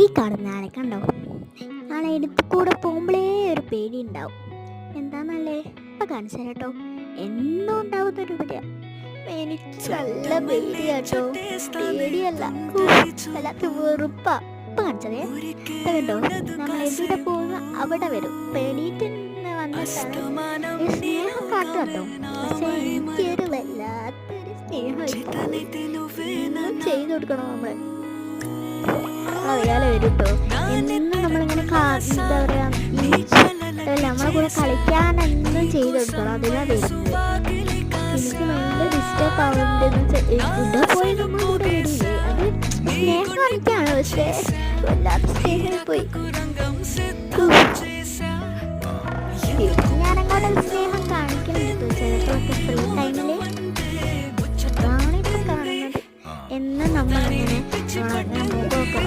ഈ കാണുന്ന ആളെ കണ്ടോ? ആളെ എടുത്ത് കൂടെ പോകുമ്പോഴേ ഒരു പേടി ഉണ്ടാവും. എന്താന്നല്ലേ ഇപ്പം കാണിച്ചു തരാം കേട്ടോ. എന്തോ ഉണ്ടാവുന്നൊരു പേടിയാ. എനിക്ക് നല്ല പേടിയാട്ടോ. പേടിയല്ല, വല്ലാത്ത വെറുപ്പാ. ഇപ്പം കാണിച്ചതേ കേട്ടോ. നമ്മൾ എവിടെ പോകുന്ന അവിടെ വരും. പേടിയിട്ട് വന്നിട്ടാണ് ഈ സ്നേഹം കാത്തു കേട്ടോ. പക്ഷെ എനിക്കൊരു വല്ലാത്തൊരു സ്നേഹം ചെയ്തു കൊടുക്കണം നമ്മള്. അറിയാലോ വരും കേട്ടോ. എന്നും നമ്മളിങ്ങനെ എന്താ പറയാ, നമ്മളെ കൂടെ കളിക്കാൻ എന്നും ചെയ്ത് കൊടുക്കണം. അതിനാ വരുന്നത്. എനിക്ക് ഭയങ്കര ഡിസ്റ്റർബ് ആവുന്നുണ്ടെന്ന് ഇവിടെ പോയി നമ്മൾ കൂടെ വരില്ലേ, അത് സ്നേഹം കാണിക്കാണ്. പക്ഷേ വല്ലാത്ത സ്നേഹം പോയി. ഞാനങ്ങോട്ട് സ്നേഹം കാണിക്കുന്നുണ്ട് ചിലപ്പോഴൊക്കെ ഫ്രീ ടൈമില്. അതാണ് ഇപ്പം കാണുന്നത്. എന്നും നമ്മളിങ്ങനെ മുഖമൊക്കെ